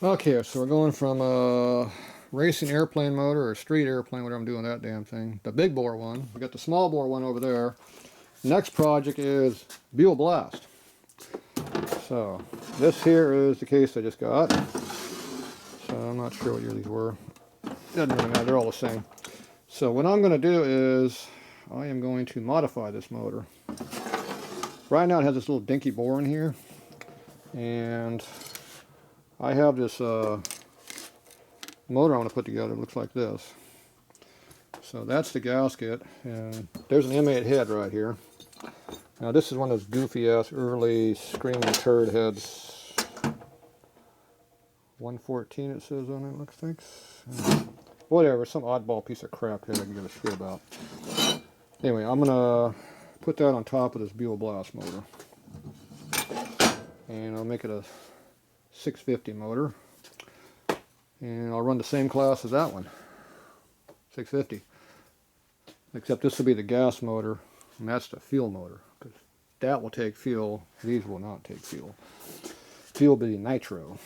Okay, so we're going from a racing airplane motor or street airplane, whatever I'm doing that damn thing. The big bore one. We got the small bore one over there. Next project is buell blast. So this here is the case I just got. So I'm not sure what year these were. Doesn't really matter, they're all the same. So what I'm going to do is I am going to modify this motor. Right now it has this little dinky bore in here, and I have this motor I want to put together. It looks like this. So that's the gasket, and there's an M8 head right here. Now this is one of those goofy ass early screaming turd heads. 114 it says on it, looks like. Whatever, some oddball piece of crap head I can give a shit about. Anyway, I'm gonna put that on top of this buell blast motor, and I'll make it a 650 motor, and I'll run the same class as that one, 650, except this will be the gas motor and that's the fuel motor, because that will take fuel, these will not take fuel. Fuel will be nitro.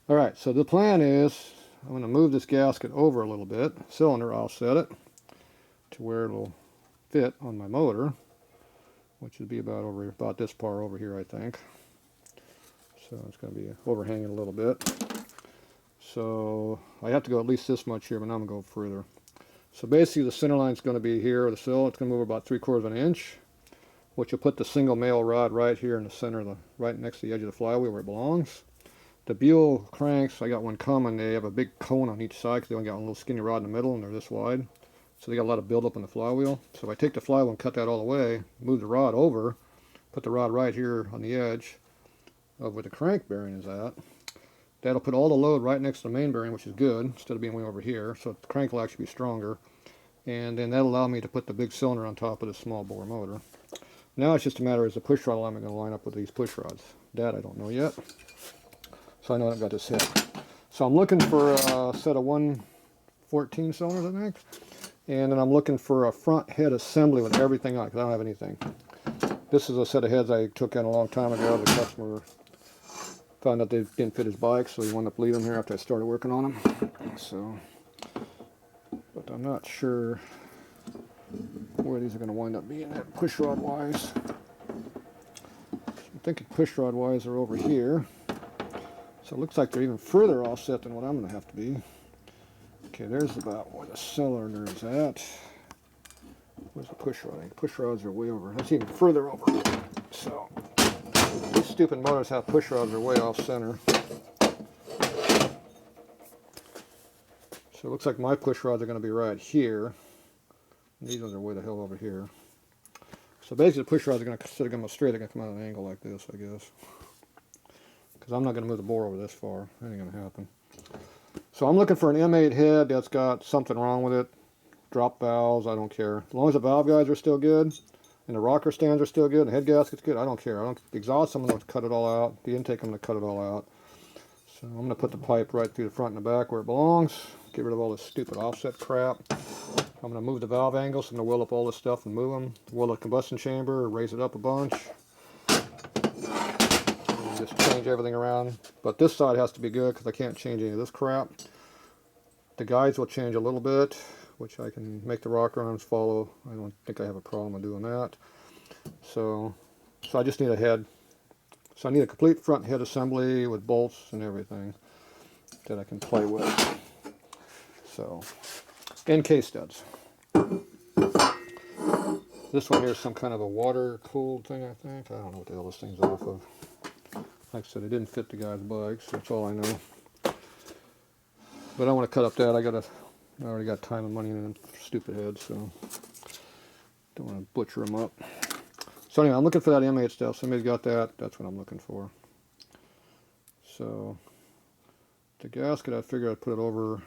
Alright, so the plan is I'm going to move this gasket over a little bit, cylinder, I'll set it to where it'll fit on my motor, which would be about this far over here, I think. So it's going to be overhanging a little bit. So I have to go at least this much here, but now I'm going to go further. So basically the center line is going to be here, the sill. It's going to move about 3/4 of an inch, which will put the single male rod right here in the center, right next to the edge of the flywheel where it belongs. The buell cranks, I got one coming, they have a big cone on each side because they only got one little skinny rod in the middle and they're this wide. So they got a lot of buildup on the flywheel. So if I take the flywheel and cut that all the way, move the rod over, put the rod right here on the edge of where the crank bearing is at, that'll put all the load right next to the main bearing, which is good, instead of being way over here. So the crank will actually be stronger. And then that'll allow me to put the big cylinder on top of the small bore motor. Now it's just a matter, is the push rod alignment going to line up with these push rods? That I don't know yet. So I know I've got this head. So I'm looking for a set of 114 cylinders, I think. And then I'm looking for a front head assembly with everything on it, because I don't have anything. This is a set of heads I took in a long time ago. The customer found out they didn't fit his bike, so he wound up leaving them here after I started working on them. So, but I'm not sure where these are going to wind up being at push rod wise. I'm thinking push rod wise are over here. So it looks like they're even further offset than what I'm going to have to be. Okay, there's about where the cylinder is at. Where's the push rod? The push rods are way over. That's even further over. So these stupid motors have push rods are way off center. So it looks like my push rods are going to be right here. These ones are way the hell over here. So basically the push rods are going to, instead of going straight, they're going to come out at an angle like this, I guess. Because I'm not going to move the bore over this far. That ain't going to happen. So I'm looking for an M8 head that's got something wrong with it. Drop valves, I don't care. As long as the valve guides are still good, and the rocker stands are still good, and the head gasket's good, I don't care. The exhaust, I'm going to cut it all out. The intake, I'm going to cut it all out. So I'm going to put the pipe right through the front and the back where it belongs. Get rid of all this stupid offset crap. I'm going to move the valve angles. So I'm going to weld up all this stuff and move them. Weld the combustion chamber, raise it up a bunch. And just change everything around. But this side has to be good because I can't change any of this crap. The guides will change a little bit, which I can make the rocker arms follow. I don't think I have a problem with doing that. So I just need a head. So I need a complete front head assembly with bolts and everything that I can play with. So, and case studs. This one here is some kind of a water-cooled thing, I think. I don't know what the hell this thing's off of. Like I said, it didn't fit the guy's bike, so that's all I know. But I want to cut up that. I already got time and money in them stupid heads, so don't want to butcher them up. So anyway, I'm looking for that M8 stuff. Somebody's got that. That's what I'm looking for. So the gasket, I figured I'd put it over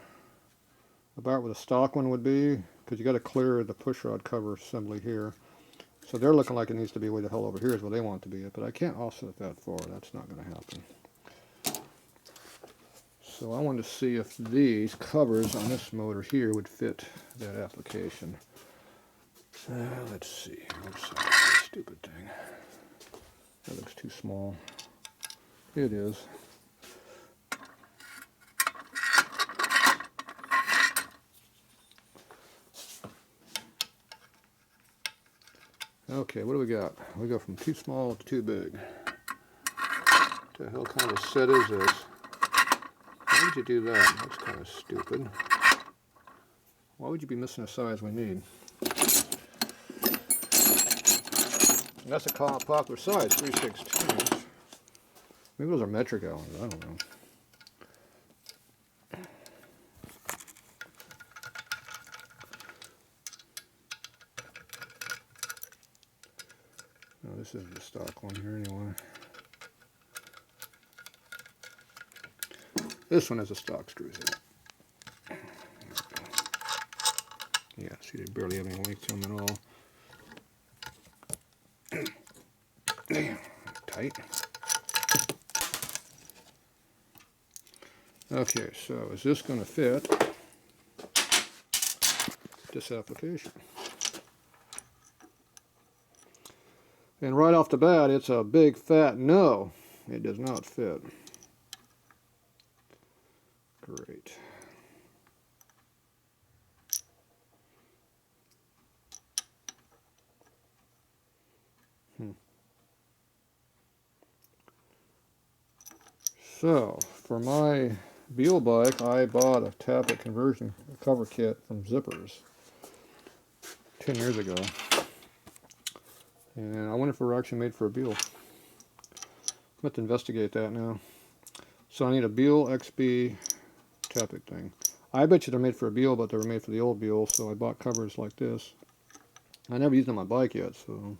about where the stock one would be, because you got to clear the push rod cover assembly here. So they're looking like it needs to be way the hell over here is where they want it to be, but I can't offset it that far. That's not going to happen. So I wanted to see if these covers on this motor here would fit that application. So let's see. Oops, stupid thing. That looks too small. It is. Okay, what do we got? We go from too small to too big. What the hell kind of set is this? Why would you do that? That's kind of stupid. Why would you be missing a size we need? And that's a popular size, 3/16. Maybe those are metric gallons, I don't know. No, this is the stock one here anyway. This one has a stock screws in it. Yeah, see they barely have any length to them at all. Tight. Okay, so is this going to fit this application? And right off the bat, it's a big fat no. It does not fit. Great. So, for my Buell bike, I bought a tablet conversion cover kit from Zippers 10 years ago. And I wonder if they're actually made for a Buell. I'm going to investigate that now. So I need a Buell XB tablet thing. I bet you they're made for a Buell, but they were made for the old Buell, so I bought covers like this. I never used them on my bike yet, so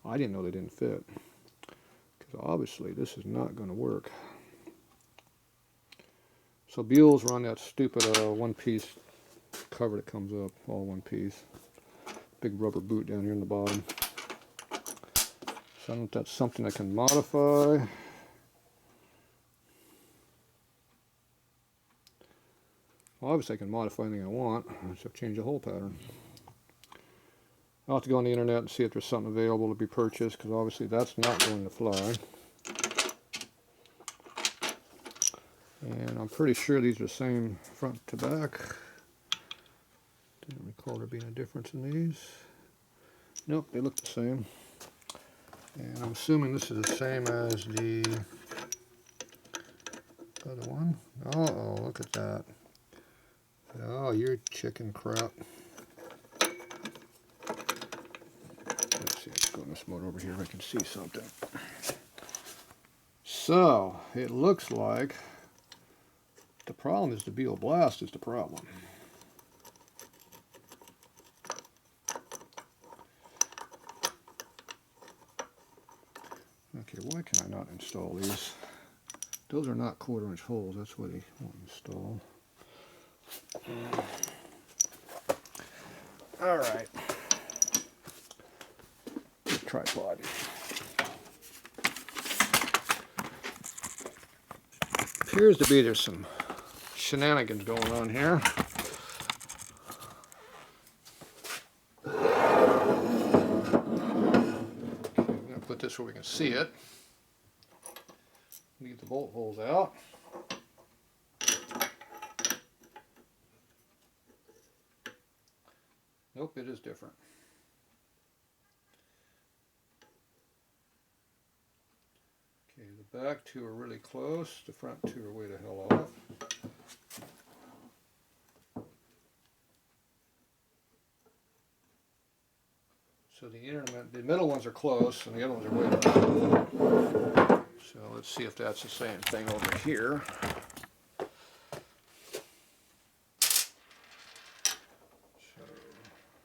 I didn't know they didn't fit. Because obviously this is not going to work. So Buells run that stupid one-piece cover that comes up, all one piece. Big rubber boot down here in the bottom. So I don't know if that's something I can modify. Well, obviously I can modify anything I want. I just have to change the hole pattern. I'll have to go on the internet and see if there's something available to be purchased, because obviously that's not going to fly. And I'm pretty sure these are the same front to back. Didn't recall there being a difference in these. Nope, they look the same. And I'm assuming this is the same as the other one. Uh-oh, look at that. Oh, you're chicken crap. Let's see, let's go in this motor over here if I can see something. So, it looks like the problem is the Buell Blast is the problem. Okay, why can I not install these? Those are not 1/4-inch holes, that's what they won't install. Alright. Tripod. Appears to be there's some shenanigans going on here. Okay, I'm going to put this where we can see it. Leave the bolt holes out. Nope, it is different. Okay, the back two are really close, the front two are way the hell off. So the middle ones are close and the other ones are way off. So let's see if that's the same thing over here. So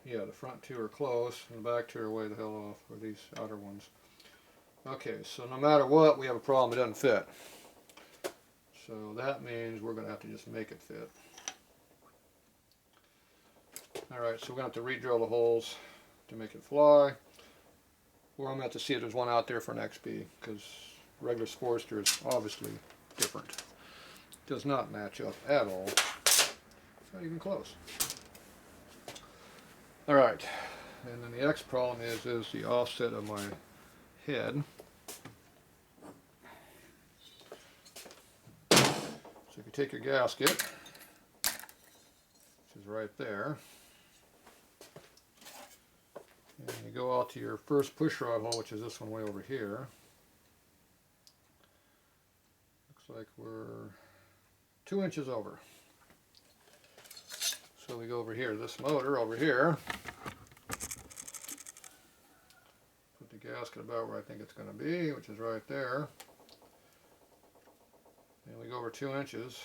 yeah, the front two are close and the back two are way the hell off, or these outer ones. Okay, so no matter what, we have a problem, it doesn't fit. So that means we're going to have to just make it fit. Alright, so we're going to have to re-drill the holes to make it fly. Or I'm going to have to see if there's one out there for an XB, because regular Sportster is obviously different. It does not match up at all. It's not even close. Alright, and then the X problem is the offset of my head. So if you take your gasket, which is right there, and you go out to your first push rod hole, which is this one way over here. Looks like we're 2 inches over. So we go over here, this motor over here. Put the gasket about where I think it's going to be, which is right there. And we go over 2 inches.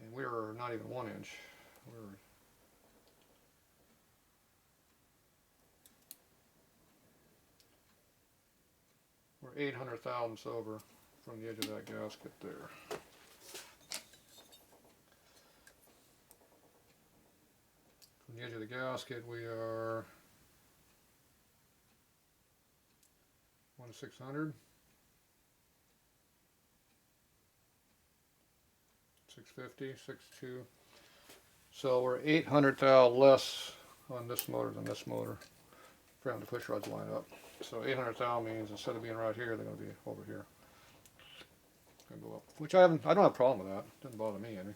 And we're not even 1 inch. We're 800 thousandths over from the edge of that gasket there. From the edge of the gasket we are 1/600, 650, 6.2. So we're 800 thou less on this motor than this motor for having the push rods line up. So 800 thou means instead of being right here, they're going to be over here. Going to go up, which I don't have a problem with that. It doesn't bother me any.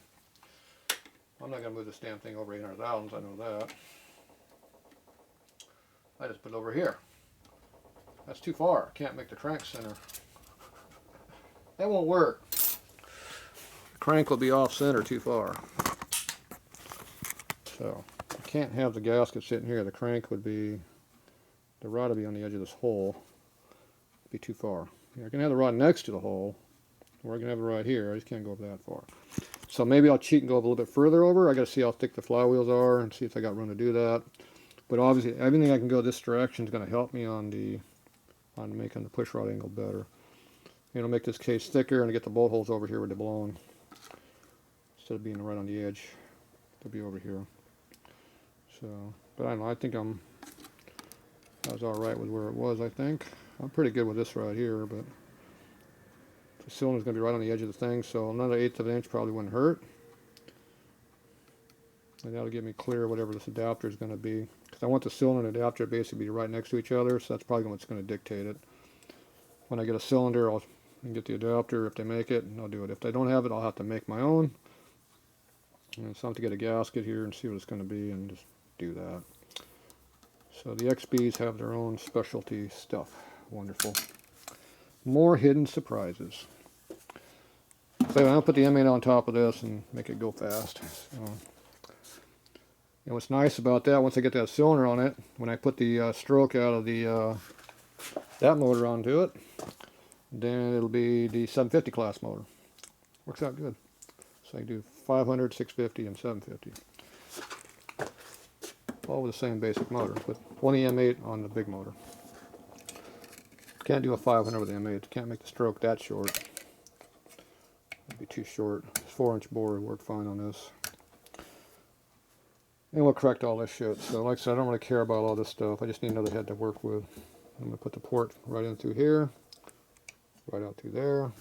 I'm not going to move this damn thing over 800 thousandths, I know that. I just put it over here. That's too far. I can't make the crank center. That won't work. The crank will be off center too far. So I can't have the gasket sitting here. The crank would be, the rod would be on the edge of this hole. It'd be too far. You're going to have the rod next to the hole, or I can have it right here. I just can't go up that far. So maybe I'll cheat and go up a little bit further over. I got to see how thick the flywheels are and see if I got room to do that. But obviously, everything I can go this direction is going to help me on making the push rod angle better. It'll make this case thicker and get the bolt holes over here where they belong. Instead of being right on the edge, they'll be over here. So, but I don't know. I think I was all right with where it was. I think I'm pretty good with this right here, but the cylinder's going to be right on the edge of the thing, so another 1/8 of an inch probably wouldn't hurt. And that'll give me clear whatever this adapter is going to be, because I want the cylinder and adapter basically be right next to each other, so that's probably what's going to dictate it. When I get a cylinder, I'll get the adapter if they make it, and I'll do it. If they don't have it, I'll have to make my own. And so I have to get a gasket here and see what it's going to be and just do that. So the XBs have their own specialty stuff. Wonderful. More hidden surprises. So I'll put the M8 on top of this and make it go fast. And what's nice about that, once I get that cylinder on it, when I put the stroke out of the that motor onto it, then it'll be the 750 class motor. Works out good. So I do 500, 650, and 750. All with the same basic motor, but 20 M8 on the big motor. Can't do a 500 with the M8. Can't make the stroke that short. It'd be too short. 4-inch bore would work fine on this. And we'll correct all this shit. So like I said, I don't really care about all this stuff. I just need another head to work with. I'm going to put the port right in through here. Right out through there.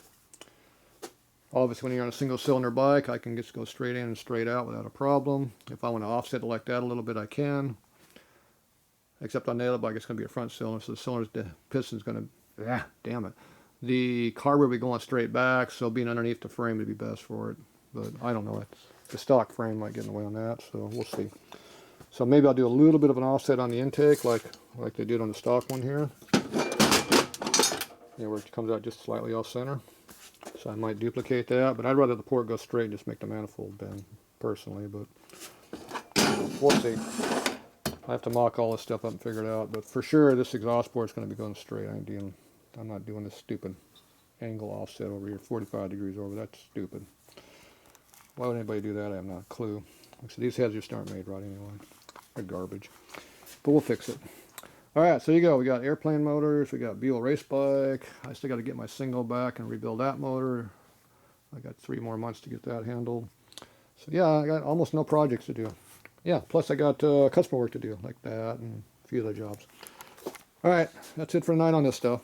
Obviously when you're on a single cylinder bike, I can just go straight in and straight out without a problem. If I want to offset it like that a little bit, I can. Except on the other bike, it's going to be a front cylinder, so the piston's going to, damn it. The carburetor will be going straight back, so being underneath the frame would be best for it. But I don't know, the stock frame might get in the way on that, so we'll see. So maybe I'll do a little bit of an offset on the intake, like they did on the stock one here. Yeah, where it comes out just slightly off center. So I might duplicate that, but I'd rather the port go straight and just make the manifold bend, personally, but we'll see. I have to mock all this stuff up and figure it out, but for sure this exhaust port is going to be going straight. I'm not doing this stupid angle offset over here, 45 degrees over. That's stupid. Why would anybody do that? I have not a clue. So these heads just aren't made right anyway. They're garbage. But we'll fix it. Alright, so you go. We got airplane motors. We got Buell race bike. I still got to get my single back and rebuild that motor. I got 3 more months to get that handled. So yeah, I got almost no projects to do. Yeah, plus I got customer work to do, like that and a few other jobs. Alright, that's it for tonight on this stuff.